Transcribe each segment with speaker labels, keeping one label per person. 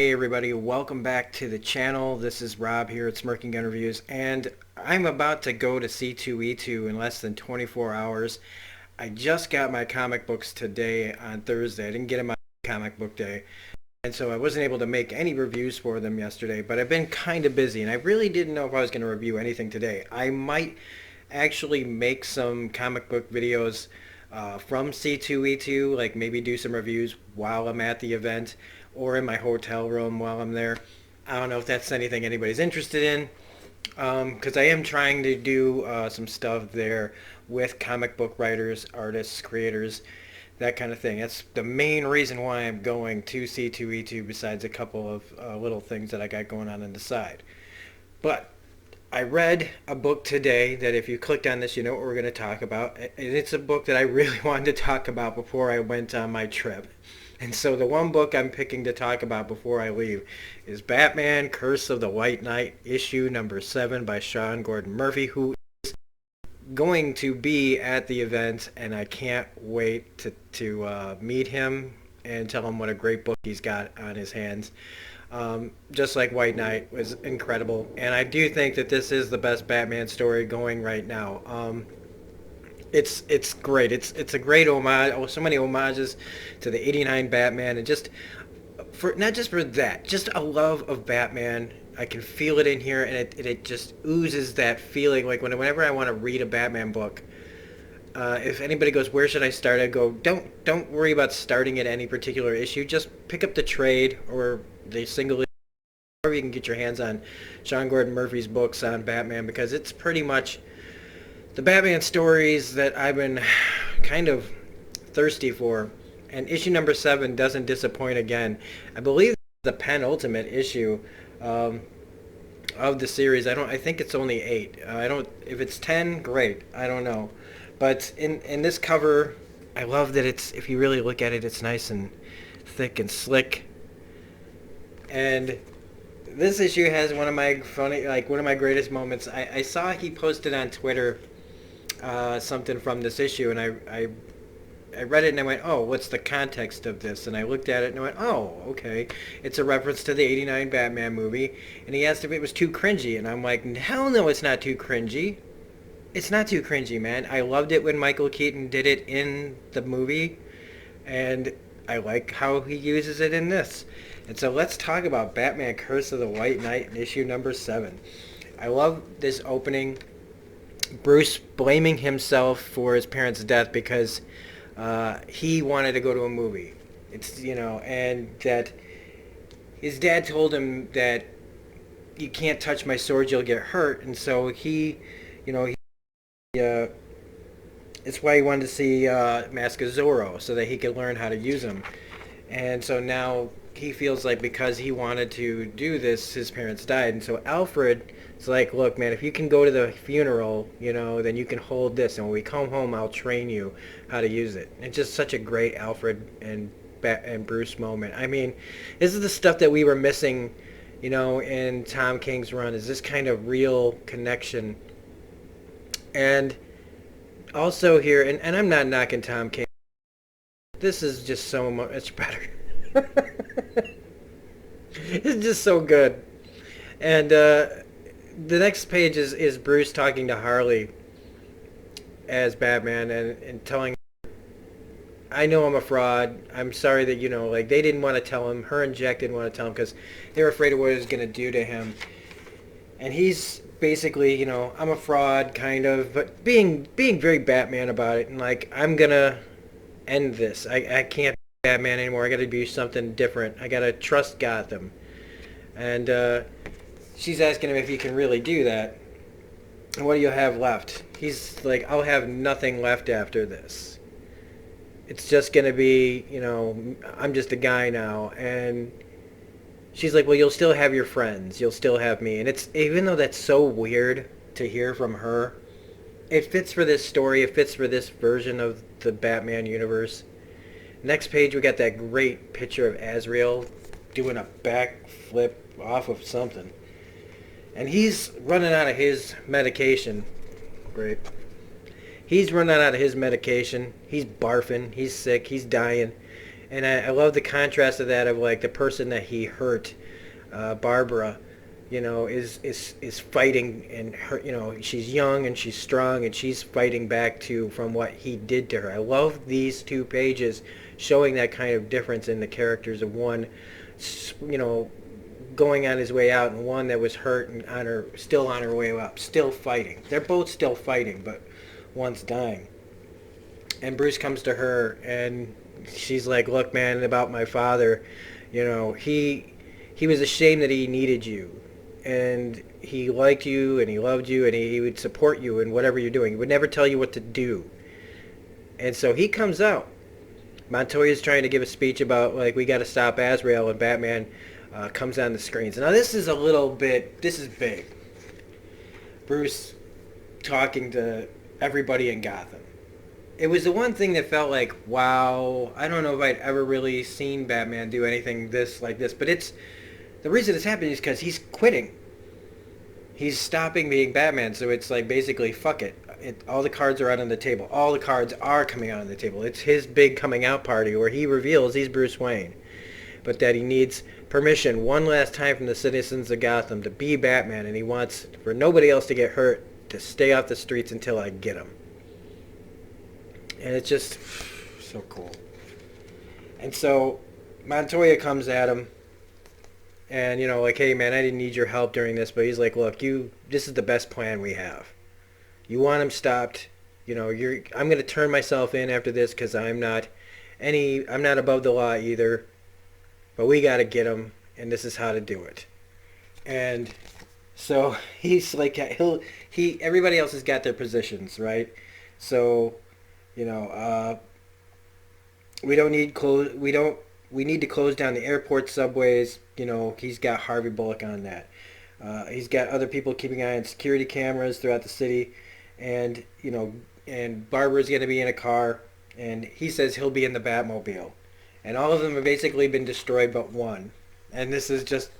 Speaker 1: Hey everybody, welcome back to the channel. This is Rob here at Smirking Gun Reviews, and I'm about to go to C2E2 in less than 24 hours. I just got my comic books today on Thursday. I didn't get them on comic book day, and so I wasn't able to make any reviews for them yesterday, but I've been kind of busy, and I really didn't know if I was going to review anything today. I might actually make some comic book videos from C2E2, like maybe do some reviews while I'm at the event or in my hotel room while I'm there. I don't know if that's anything anybody's interested in, because I am trying to do some stuff there with comic book writers, artists, creators, that kind of thing. That's the main reason why I'm going to C2E2, besides a couple of little things that I got going on the side. But I read a book today that if you clicked on this, you know what we're going to talk about. And it's a book that I really wanted to talk about before I went on my trip. And so the one book I'm picking to talk about before I leave is Batman Curse of the White Knight, issue number 7 by Sean Gordon Murphy, who is going to be at the event, and I can't wait to meet him and tell him what a great book he's got on his hands. Just like White Knight was incredible, and I do think that this is the best Batman story going right now. It's great. It's a great homage. Oh, so many homages to the '89 Batman, and just for not just for that, just a love of Batman. I can feel it in here, and it just oozes that feeling. Like whenever I want to read a Batman book, if anybody goes, where should I start? I go, don't worry about starting at any particular issue. Just pick up the trade or the single issue, or you can get your hands on Sean Gordon Murphy's books on Batman, because it's pretty much the Batman stories that I've been kind of thirsty for. And issue number 7 doesn't disappoint again. I believe the penultimate issue of the series. I think it's only 8. I don't. If it's 10, great. I don't know. But in this cover, I love that it's, if you really look at it, it's nice and thick and slick. And this issue has one of my one of my greatest moments. I saw he posted on Twitter something from this issue, and I read it and I went, oh, what's the context of this? And I looked at it and I went, oh, okay, it's a reference to the '89 Batman movie. And he asked if it was too cringy, and I'm like, hell no, it's not too cringy. It's not too cringy, man. I loved it when Michael Keaton did it in the movie, and I like how he uses it in this. And so let's talk about Batman Curse of the White Knight in issue number 7. I love this opening. Bruce blaming himself for his parents' death because he wanted to go to a movie. And that his dad told him that you can't touch my sword, you'll get hurt. And so it's why he wanted to see Mask of Zorro, so that he could learn how to use them. And so now he feels like because he wanted to do this, his parents died. And so Alfred is like, look, man, if you can go to the funeral, then you can hold this. And when we come home, I'll train you how to use it. It's just such a great Alfred and Bruce moment. I mean, this is the stuff that we were missing, in Tom King's run, is this kind of real connection. And also here, and I'm not knocking Tom King. This is just so much better. It's just so good. And the next page is Bruce talking to Harley as Batman and telling her, I know I'm a fraud. I'm sorry that, they didn't want to tell him. Her and Jack didn't want to tell him because they were afraid of what it was going to do to him. And he's basically, I'm a fraud, kind of, but being very Batman about it. And I'm going to end this. I can't be Batman anymore. I got to be something different. I got to trust Gotham. And she's asking him if he can really do that. And what do you have left? He's like, I'll have nothing left after this. It's just going to be, I'm just a guy now. And she's like, well, you'll still have your friends. You'll still have me. And it's, even though that's so weird to hear from her, it fits for this story. It fits for this version of the Batman universe. Next page, we got that great picture of Azrael doing a backflip off of something. And he's running out of his medication. Great. He's running out of his medication. He's barfing. He's sick. He's dying. And I love the contrast of that, of like the person that he hurt, Barbara, is fighting, and her, she's young and she's strong and she's fighting back to from what he did to her. I love these two pages showing that kind of difference in the characters of one, you know, going on his way out, and one that was hurt and still on her way up, still fighting. They're both still fighting, but one's dying. And Bruce comes to her, and she's like, "Look, man, about my father, he was ashamed that he needed you, and he liked you, and he loved you, and he would support you in whatever you're doing. He would never tell you what to do." And so he comes out. Montoya's trying to give a speech about, like, we got to stop Azrael, and Batman comes on the screens. Now this is this is big. Bruce talking to everybody in Gotham. It was the one thing that felt like, wow, I don't know if I'd ever really seen Batman do anything like this, but the reason it's happening is because he's quitting. He's stopping being Batman, so it's like basically, fuck it. All the cards are out on the table. All the cards are coming out on the table. It's his big coming out party where he reveals he's Bruce Wayne, but that he needs permission one last time from the citizens of Gotham to be Batman, and he wants for nobody else to get hurt, to stay off the streets until I get him. And it's just so cool. And so Montoya comes at him, and like, hey man, I didn't need your help during this, but he's like, look, this is the best plan we have. You want him stopped. I'm going to turn myself in after this because I'm not above the law either. But we got to get him, and this is how to do it. And so he's like, everybody else has got their positions, right? So, we don't need we need to close down the airport subways. He's got Harvey Bullock on that. He's got other people keeping an eye on security cameras throughout the city, and and Barbara's going to be in a car, and he says he'll be in the Batmobile, and all of them have basically been destroyed but one, and this is just.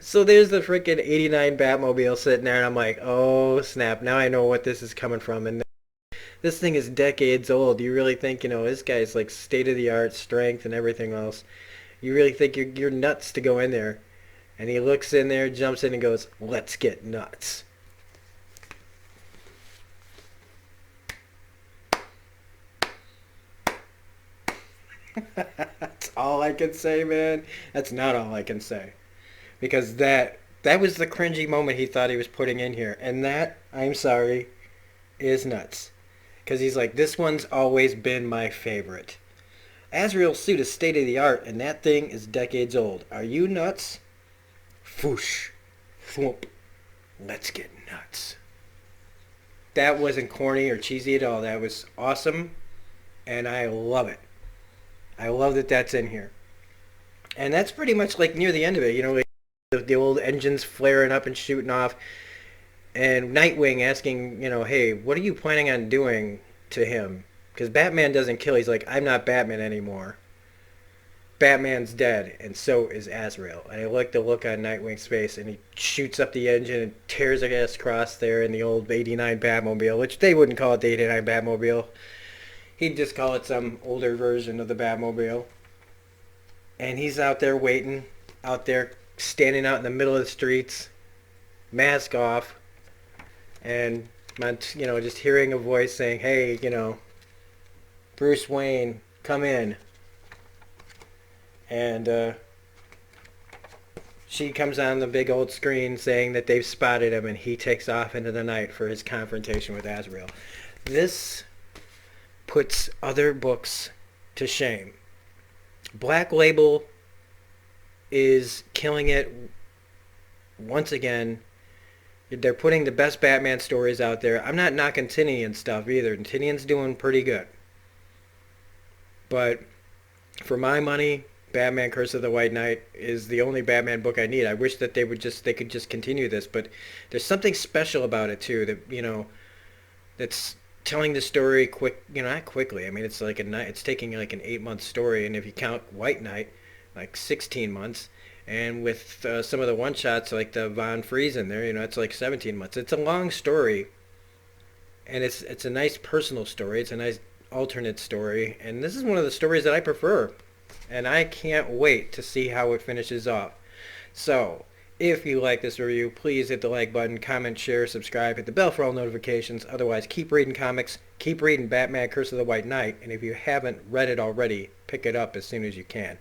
Speaker 1: So there's the freaking '89 Batmobile sitting there, and I'm like, oh snap! Now I know what this is coming from, and this thing is decades old. You really think, this guy's like state of the art strength and everything else. You really think you're nuts to go in there. And he looks in there, jumps in and goes, let's get nuts. That's all I can say, man. That's not all I can say. Because that was the cringy moment he thought he was putting in here. And that, I'm sorry, is nuts. Because he's like, this one's always been my favorite. Azrael's suit is state of the art, and that thing is decades old. Are you nuts? Foosh. Thwomp. Let's get nuts. That wasn't corny or cheesy at all. That was awesome, and I love it. I love that that's in here. And that's pretty much like near the end of it. Like the old engines flaring up and shooting off. And Nightwing asking, hey, what are you planning on doing to him? Because Batman doesn't kill. He's like, I'm not Batman anymore. Batman's dead, and so is Azrael. And I like the look on Nightwing's face, and he shoots up the engine and tears a ass across there in the old '89 Batmobile, which they wouldn't call it the '89 Batmobile. He'd just call it some older version of the Batmobile. And he's out there waiting, out there standing out in the middle of the streets, mask off, and just hearing a voice saying, hey, Bruce Wayne, come in. And she comes on the big old screen saying that they've spotted him, and he takes off into the night for his confrontation with Azrael. This puts other books to shame. Black Label is killing it once again. They're putting the best Batman stories out there. I'm not knocking Tinian stuff either. Tinian's doing pretty good. But for my money, Batman Curse of the White Knight is the only Batman book I need. I wish that they could just continue this, but there's something special about it too, that that's telling the story not quickly. I mean, it's like it's taking like an 8-month story, and if you count White Knight, like 16 months. And with some of the one-shots, like the Von Freeze in there, it's like 17 months. It's a long story, and it's a nice personal story. It's a nice alternate story, and this is one of the stories that I prefer, and I can't wait to see how it finishes off. So, if you like this review, please hit the like button, comment, share, subscribe, hit the bell for all notifications. Otherwise, keep reading comics, keep reading Batman Curse of the White Knight, and if you haven't read it already, pick it up as soon as you can.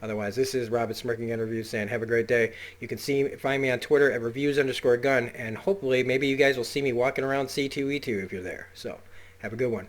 Speaker 1: Otherwise, this is Rob at Smirking Gun Reviews saying have a great day. You can find me on Twitter at reviews_gun, and hopefully maybe you guys will see me walking around C2E2 if you're there. So, have a good one.